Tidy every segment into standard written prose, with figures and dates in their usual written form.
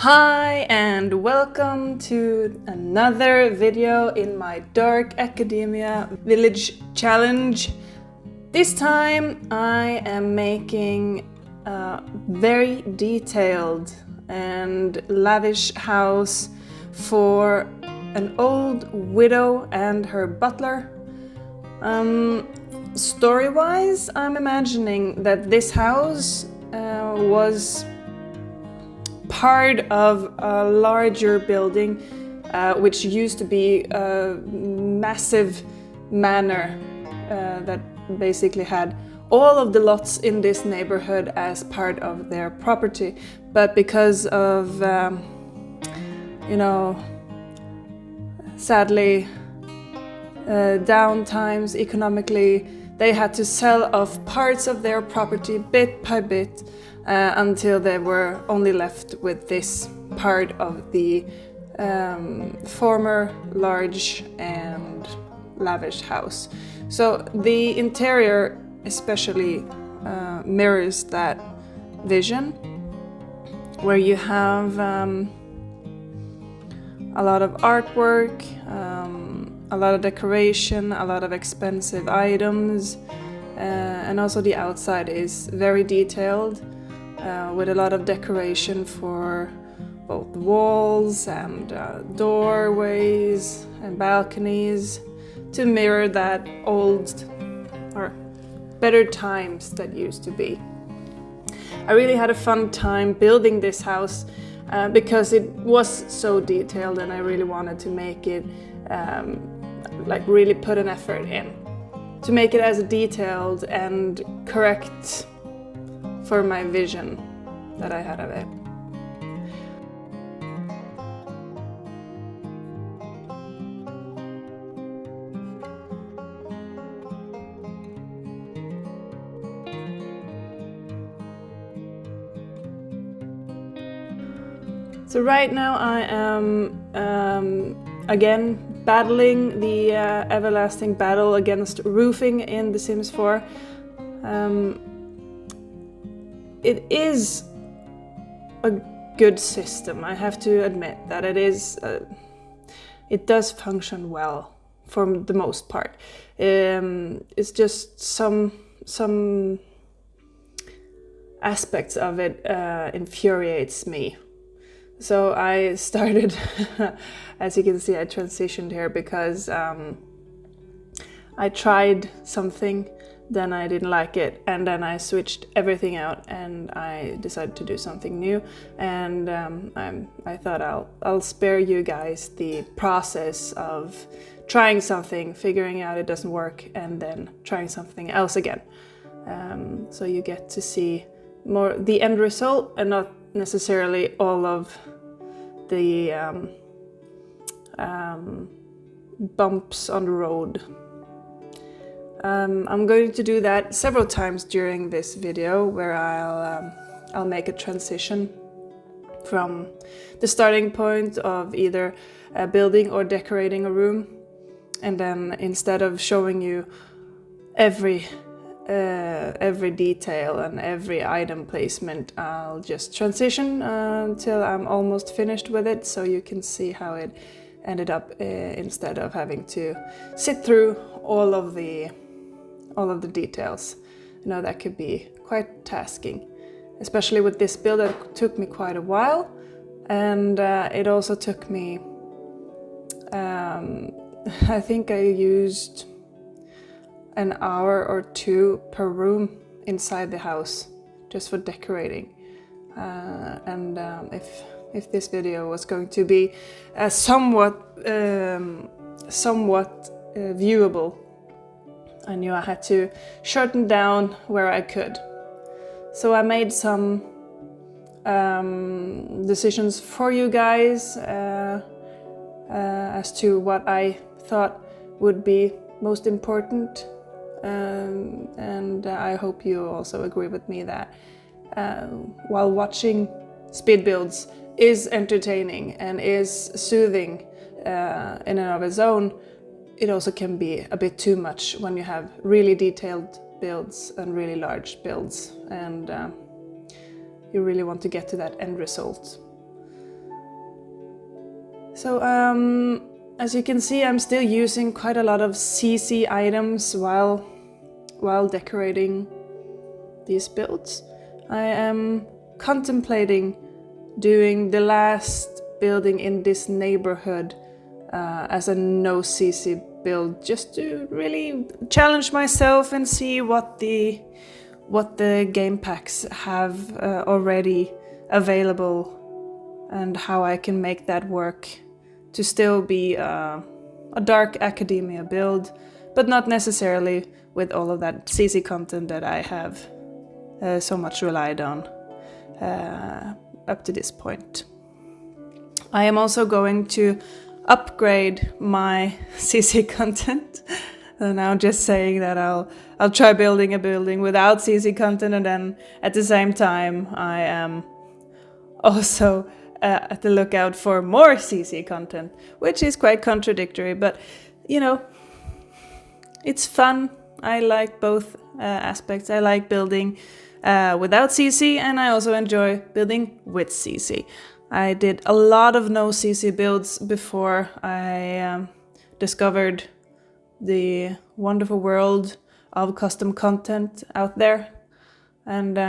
Hi and welcome to another video in my Dark Academia Village Challenge. This time I am making a very detailed and lavish house for an old widow and her butler. Story-wise, I'm imagining that this house was part of a larger building which used to be a massive manor that basically had all of the lots in this neighborhood as part of their property, but because of sadly down times economically, they had to sell off parts of their property bit by bit until they were only left with this part of the former large and lavish house. So the interior especially mirrors that vision, where you have a lot of artwork, a lot of decoration, a lot of expensive items, and also the outside is very detailed with a lot of decoration for both walls and doorways and balconies to mirror that old or better times that used to be. I really had a fun time building this house because it was so detailed, and I really wanted to make it really put an effort in to make it as detailed and correct for my vision that I had of it. So right now I am again battling the everlasting battle against roofing in The Sims 4. It is a good system. I have to admit that it is. It does function well for the most part. It's just some aspects of it infuriates me. So I started, as you can see, I transitioned here because I tried something, then I didn't like it, and then I switched everything out and I decided to do something new. And I thought I'll spare you guys the process of trying something, figuring out it doesn't work, and then trying something else again. So you get to see more the end result and not necessarily all of the bumps on the road. I'm going to do that several times during this video, where I'll make a transition from the starting point of either building or decorating a room, and then instead of showing you every detail and every item placement, I'll just transition until I'm almost finished with it, so you can see how it ended up instead of having to sit through all of the details. You know, that could be quite tasking, especially with this build. It took me quite a while, and it also took me I think I used an hour or two per room inside the house just for decorating. If this video was going to be somewhat viewable, I knew I had to shorten down where I could. So I made some decisions for you guys as to what I thought would be most important. And I hope you also agree with me that while watching speed builds is entertaining and is soothing in and of its own, it also can be a bit too much when you have really detailed builds and really large builds, and you really want to get to that end result. So as you can see, I'm still using quite a lot of CC items while decorating these builds. I am contemplating doing the last building in this neighborhood as a no CC build, just to really challenge myself and see what the game packs have already available and how I can make that work to still be a dark academia build, but not necessarily with all of that CC content that I have so much relied on up to this point. I am also going to upgrade my CC content. So now just saying that I'll try building a building without CC content, and then at the same time I am also at the lookout for more CC content, which is quite contradictory, but you know, it's fun. I like both aspects. I like building without CC, and I also enjoy building with CC. I did a lot of no CC builds before I discovered the wonderful world of custom content out there, and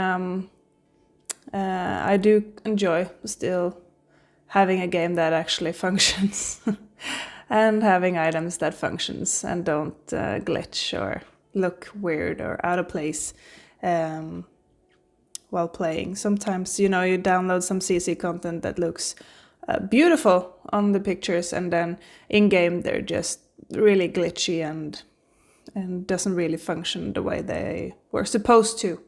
I do enjoy still having a game that actually functions and having items that functions and don't glitch or look weird or out of place while playing. Sometimes, you know, you download some CC content that looks beautiful on the pictures, and then in-game they're just really glitchy and doesn't really function the way they were supposed to.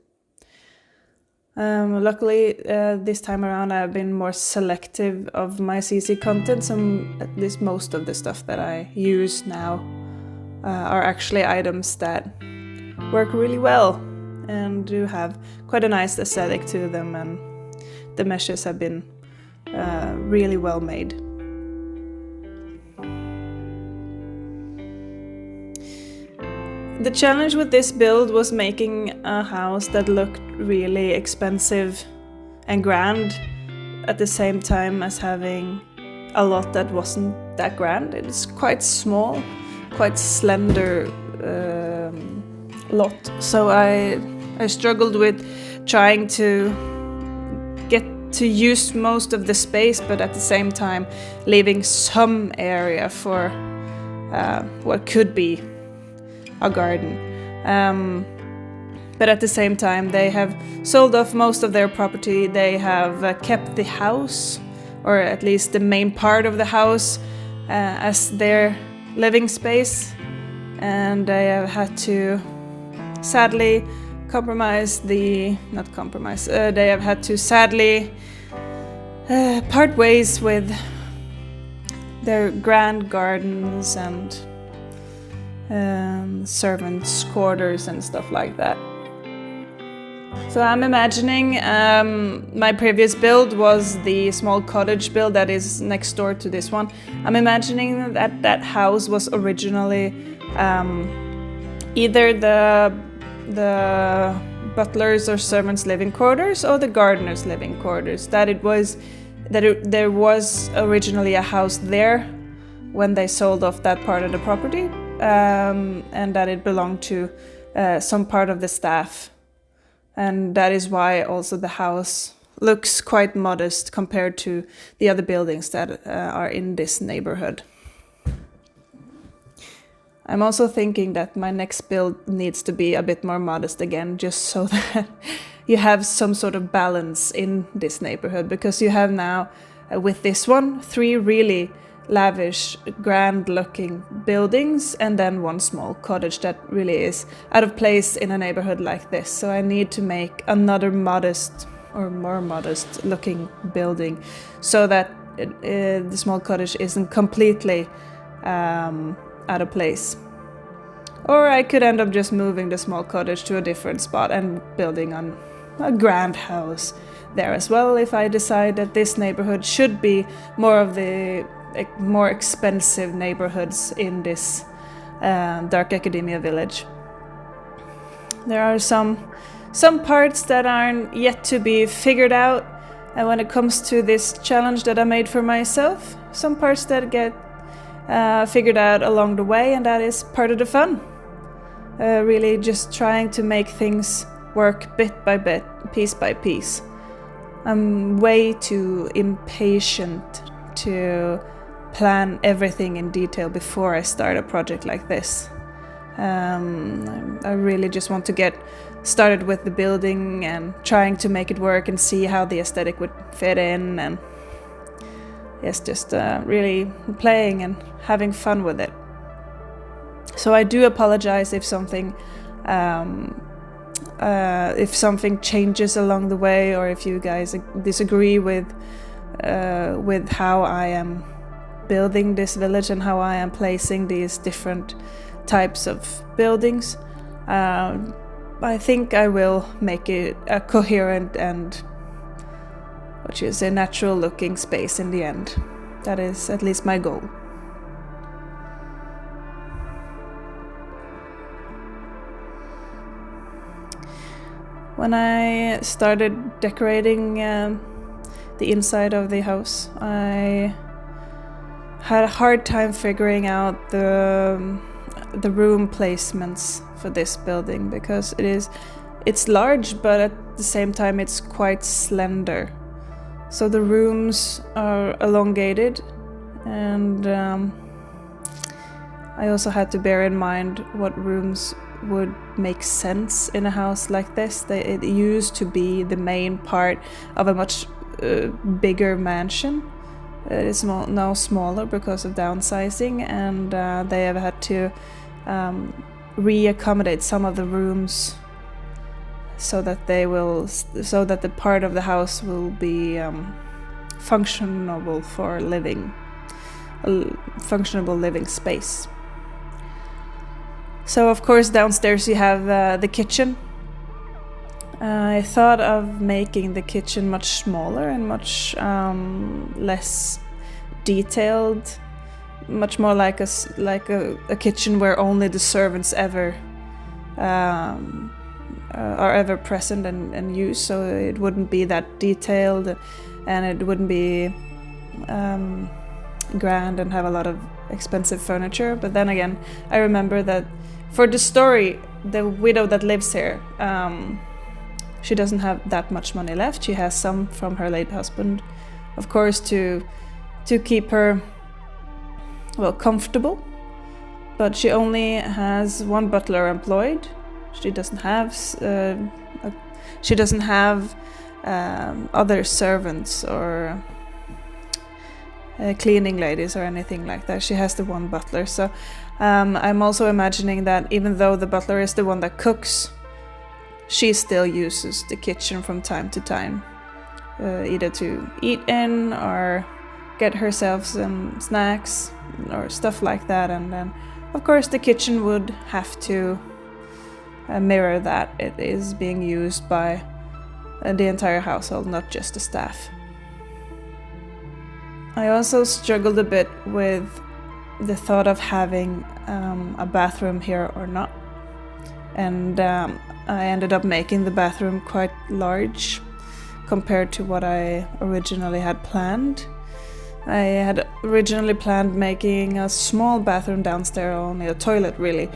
Luckily, this time around I've been more selective of my CC content. At least most of the stuff that I use now are actually items that work really well and do have quite a nice aesthetic to them, and the meshes have been really well made. The challenge with this build was making a house that looked really expensive and grand at the same time as having a lot that wasn't that grand. It's quite small, quite slender lot. So I struggled with trying to get to use most of the space, but at the same time leaving some area for what could be a garden. But at the same time, they have sold off most of their property. They have kept the house, or at least the main part of the house, as their living space. And they have had to sadly they have had to sadly part ways with their grand gardens and servants' quarters and stuff like that. So I'm imagining my previous build was the small cottage build that is next door to this one. I'm imagining that that house was originally either the butler's or servants' living quarters or the gardener's living quarters. There was originally a house there when they sold off that part of the property. And that it belonged to some part of the staff, and that is why also the house looks quite modest compared to the other buildings that are in this neighborhood. I'm also thinking that my next build needs to be a bit more modest again, just so that you have some sort of balance in this neighborhood, because you have now with this one 3 really lavish, grand-looking buildings, and then one small cottage that really is out of place in a neighborhood like this. So I need to make another modest or more modest-looking building, so that the small cottage isn't completely out of place. Or I could end up just moving the small cottage to a different spot and building on a grand house there as well, if I decide that this neighborhood should be more of the more expensive neighborhoods in this dark academia village. There are some parts that aren't yet to be figured out. And when it comes to this challenge that I made for myself, some parts that get figured out along the way, and that is part of the fun. Really just trying to make things work bit by bit, piece by piece. I'm way too impatient to plan everything in detail before I start a project like this. I really just want to get started with the building and trying to make it work and see how the aesthetic would fit in, and yes, just really playing and having fun with it. So I do apologize if something changes along the way, or if you guys disagree with how I am building this village and how I am placing these different types of buildings. I think I will make it a coherent and which is a natural looking space in the end. That is at least my goal. When I started decorating the inside of the house, I had a hard time figuring out the room placements for this building, because it's large, but at the same time it's quite slender. So the rooms are elongated, and I also had to bear in mind what rooms would make sense in a house like this. It used to be the main part of a much bigger mansion. It is now smaller because of downsizing, and they have had to re-accommodate some of the rooms so that the part of the house will be functionable for living, a functionable living space. So of course downstairs you have the kitchen. I thought of making the kitchen much smaller and much less detailed, much more like a kitchen where only the servants ever are ever present and used. So it wouldn't be that detailed, and it wouldn't be grand and have a lot of expensive furniture. But then again, I remember that for the story, the widow that lives here, she doesn't have that much money left. She has some from her late husband, of course, to keep her comfortable. But she only has one butler employed. She doesn't have other servants or cleaning ladies or anything like that. She has the one butler. So I'm also imagining that even though the butler is the one that cooks, she still uses the kitchen from time to time, either to eat in or get herself some snacks or stuff like that. And then, of course, the kitchen would have to mirror that it is being used by the entire household, not just the staff. I also struggled a bit with the thought of having a bathroom here or not. And I ended up making the bathroom quite large compared to what I originally had planned. I had originally planned making a small bathroom downstairs, only a toilet really.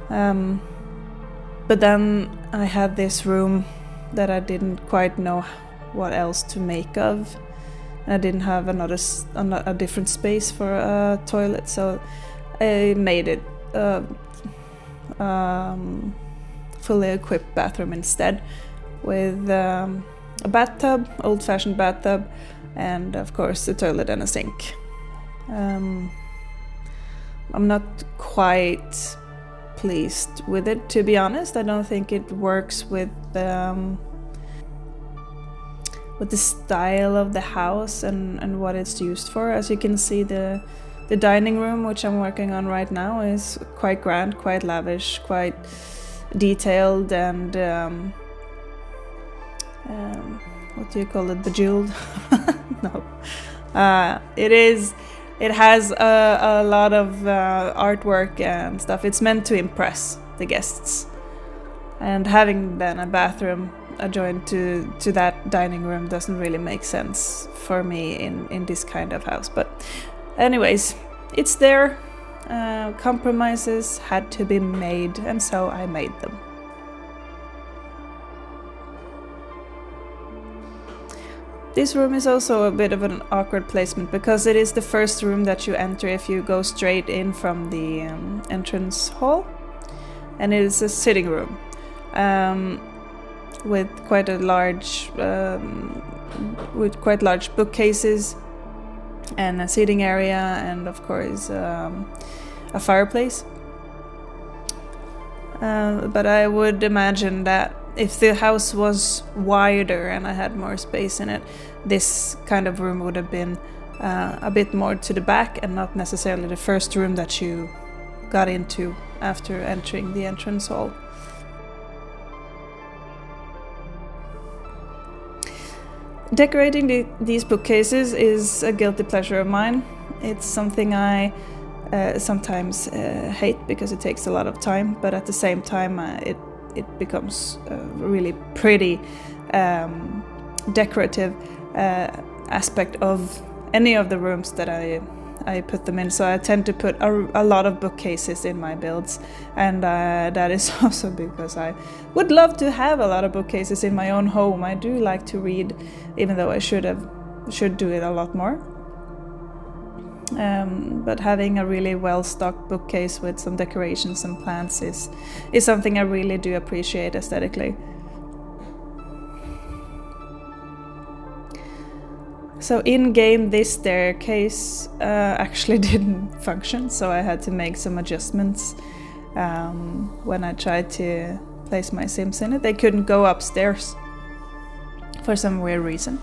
But then I had this room that I didn't quite know what else to make of. And I didn't have a different space for a toilet, so I made it fully equipped bathroom instead, with a bathtub, old-fashioned bathtub, and of course a toilet and a sink. I'm not quite pleased with it, to be honest. I don't think it works with the style of the house and what it's used for. As you can see, the dining room, which I'm working on right now, is quite grand, quite lavish, quite detailed, and what do you call it? Bejeweled? No. It has a lot of artwork and stuff. It's meant to impress the guests. And having then a bathroom adjoined to that dining room doesn't really make sense for me in this kind of house. But anyways, it's there. Compromises had to be made, and so I made them. This room is also a bit of an awkward placement because it is the first room that you enter if you go straight in from the entrance hall, and it is a sitting room with quite large bookcases and a seating area, and of course a fireplace. But I would imagine that if the house was wider and I had more space in it, this kind of room would have been a bit more to the back and not necessarily the first room that you got into after entering the entrance hall. Decorating these bookcases is a guilty pleasure of mine. It's something I sometimes hate because it takes a lot of time, but at the same time it becomes a really pretty decorative aspect of any of the rooms that I put them in. So I tend to put a lot of bookcases in my builds, and that is also because I would love to have a lot of bookcases in my own home. I do like to read, even though I should do it a lot more. But having a really well-stocked bookcase with some decorations and plants is something I really do appreciate aesthetically. So in-game, this staircase actually didn't function, so I had to make some adjustments when I tried to place my Sims in it. They couldn't go upstairs for some weird reason.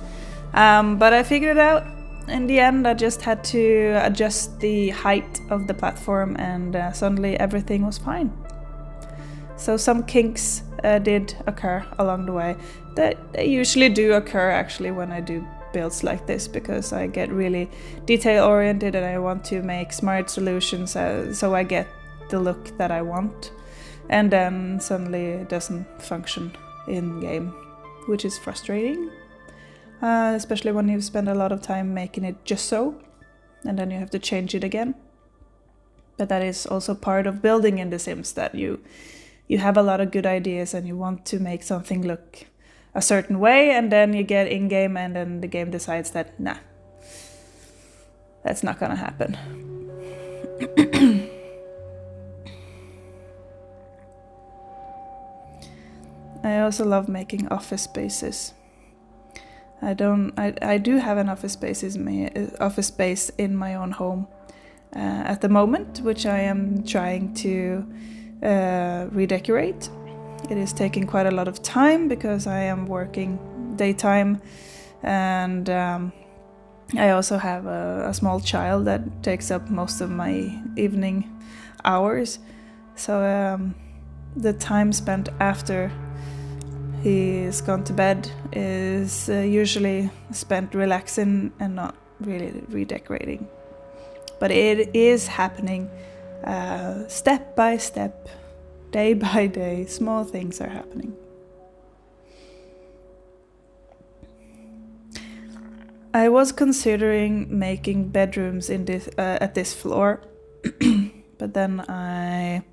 But I figured it out. In the end, I just had to adjust the height of the platform, and suddenly everything was fine. So some kinks did occur along the way. They usually do occur actually when I do builds like this, because I get really detail oriented and I want to make smart solutions so I get the look that I want, and then suddenly it doesn't function in game, which is frustrating. Especially when you spend a lot of time making it just so, and then you have to change it again. But that is also part of building in The Sims, that you have a lot of good ideas and you want to make something look a certain way, and then you get in-game and then the game decides that, nah, that's not gonna happen. I also love making office spaces. I do have an office space in my own home at the moment, which I am trying to redecorate. It is taking quite a lot of time because I am working daytime, and I also have a small child that takes up most of my evening hours. So the time spent after he's gone to bed is usually spent relaxing and not really redecorating. But it is happening step by step, day by day. Small things are happening. I was considering making bedrooms in this at this floor, but then I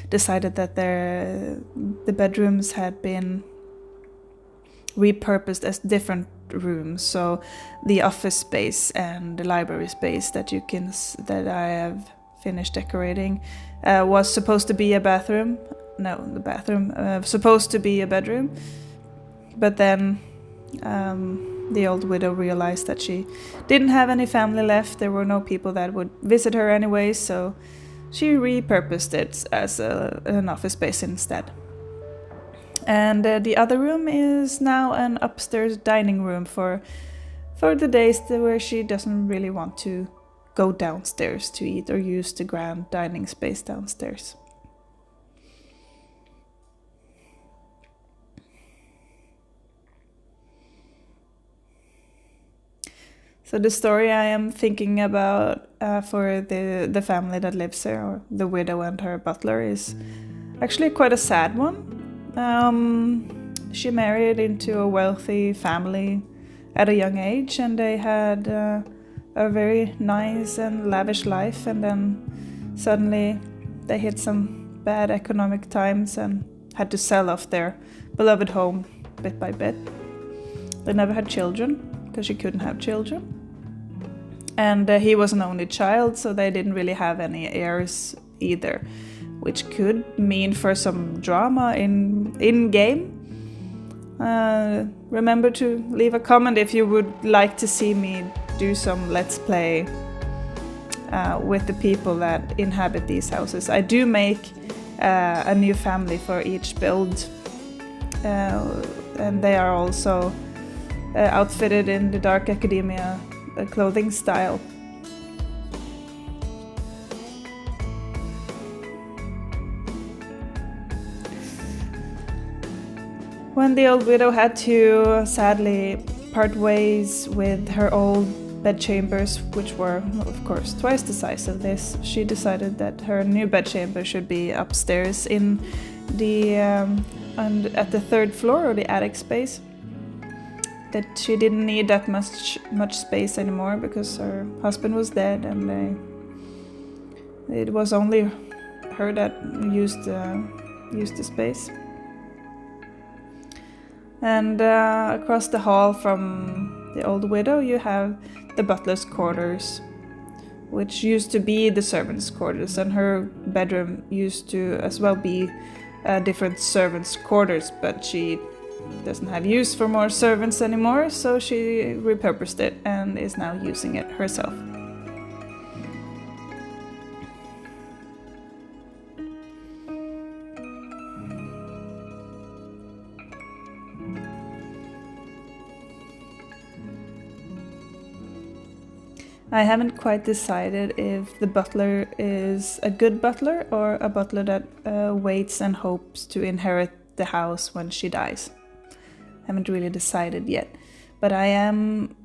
decided that the bedrooms had been repurposed as different rooms. So the office space and the library space that I have finished decorating was supposed to be a bathroom. No, the bathroom supposed to be a bedroom. But then the old widow realized that she didn't have any family left. There were no people that would visit her anyway, so she repurposed it as an office space instead. And the other room is now an upstairs dining room for the days where she doesn't really want to go downstairs to eat or use the grand dining space downstairs. So the story I am thinking about for the family that lives there, or the widow and her butler, is actually quite a sad one. she married into a wealthy family at a young age, and they had a very nice and lavish life, and then suddenly they hit some bad economic times and had to sell off their beloved home bit by bit. They never had children because she couldn't have children, and he was an only child, so they didn't really have any heirs either, which could mean for some drama in game. Remember to leave a comment if you would like to see me do some let's play with the people that inhabit these houses. I do make a new family for each build, and they are also outfitted in the Dark Academia clothing style. When the old widow had to sadly part ways with her old bedchambers, which were of course twice the size of this, she decided that her new bedchamber should be upstairs in the at the third floor, or the attic space. That she didn't need that much space anymore because her husband was dead, and it was only her that used the space. And across the hall from the old widow you have the butler's quarters, which used to be the servants' quarters, and her bedroom used to as well be different servants' quarters, but she doesn't have use for more servants anymore, so she repurposed it and is now using it herself. I haven't quite decided if the butler is a good butler or a butler that waits and hopes to inherit the house when she dies. Haven't really decided yet, but I am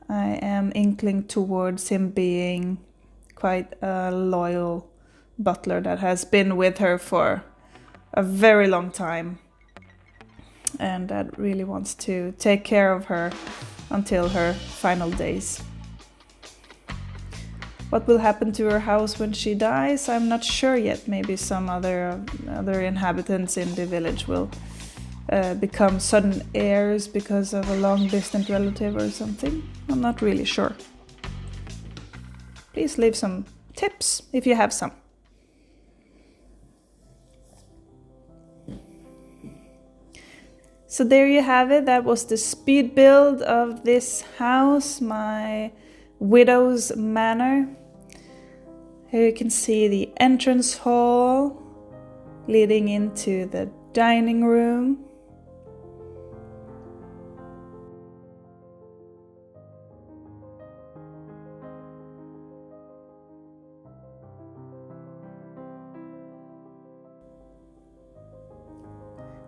inkling towards him being quite a loyal butler that has been with her for a very long time, and that really wants to take care of her until her final days. What will happen to her house when she dies, I'm not sure yet. Maybe some other inhabitants in the village will become sudden heirs because of a long distant relative or something. I'm not really sure. Please leave some tips if you have some. So there you have it. That was the speed build of this house, my widow's manor. Here you can see the entrance hall leading into the dining room.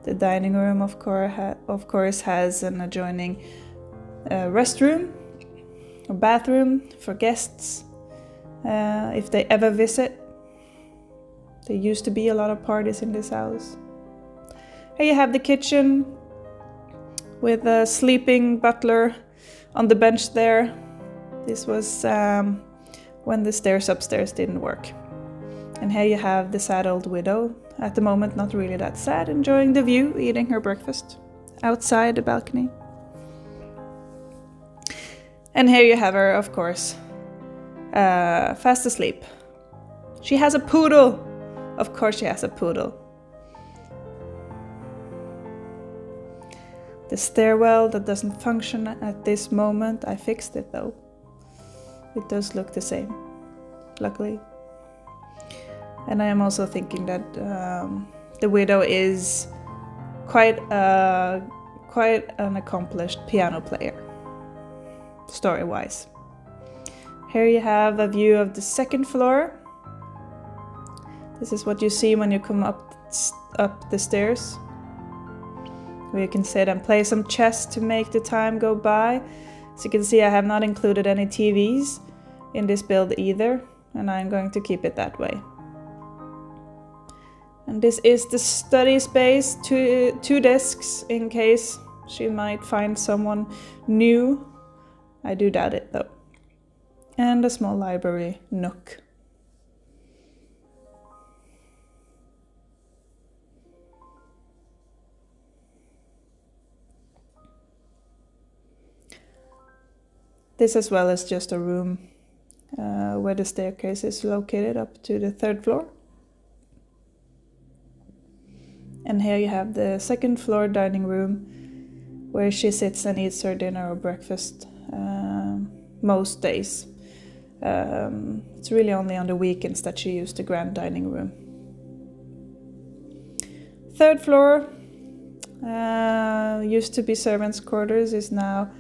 The dining room, of course, has an adjoining restroom or bathroom for guests if they ever visit. There used to be a lot of parties in this house. Here you have the kitchen with a sleeping butler on the bench there. This was when the stairs upstairs didn't work. And here you have the sad old widow, at the moment not really that sad, enjoying the view, eating her breakfast outside the balcony. And here you have her, of course, fast asleep. She has a poodle! Of course she has a poodle. The stairwell that doesn't function at this moment, I fixed it though. It does look the same, luckily. And I am also thinking that the widow is quite an accomplished piano player, story-wise. Here you have a view of the second floor. This is what you see when you come up the stairs, where you can sit and play some chess to make the time go by. As you can see, I have not included any TVs in this build either, and I'm going to keep it that way. And this is the study space, two desks in case she might find someone new. I do doubt it though. And a small library nook. This as well is just a room where the staircase is located up to the 3rd floor. And here you have the 2nd floor dining room where she sits and eats her dinner or breakfast most days. It's really only on the weekends that she used the grand dining room. 3rd floor used to be servants' quarters, is now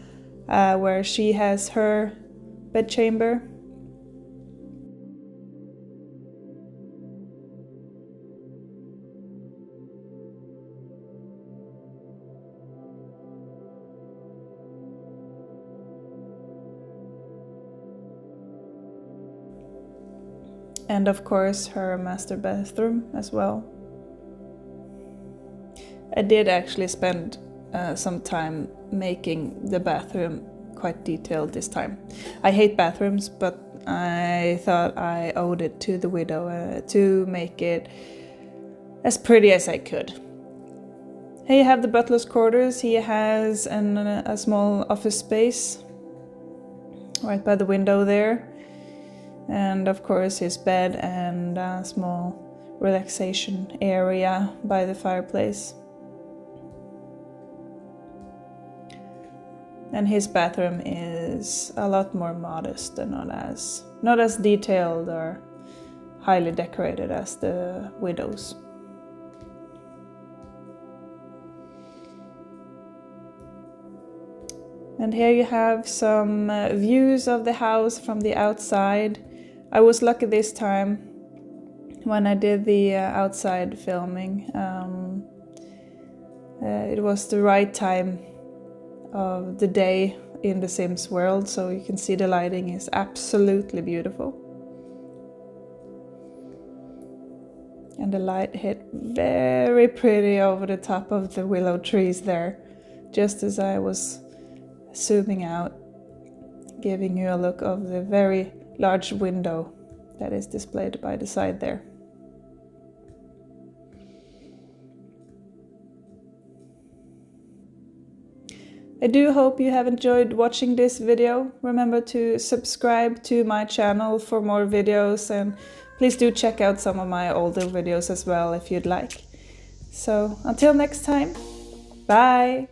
where she has her bedchamber. And of course her master bathroom as well. I did actually spend some time making the bathroom quite detailed this time. I hate bathrooms, but I thought I owed it to the widow to make it as pretty as I could. Here you have the butler's quarters. He has a small office space right by the window there. And of course his bed and a small relaxation area by the fireplace. And his bathroom is a lot more modest and not as detailed or highly decorated as the widow's. And here you have some views of the house from the outside. I was lucky this time when I did the outside filming. It was the right time of the day in the Sims world, so you can see the lighting is absolutely beautiful. And the light hit very pretty over the top of the willow trees there, just as I was zooming out, giving you a look of the very large window that is displayed by the side there. I do hope you have enjoyed watching this video. Remember to subscribe to my channel for more videos, and please do check out some of my older videos as well if you'd like. So until next time, bye!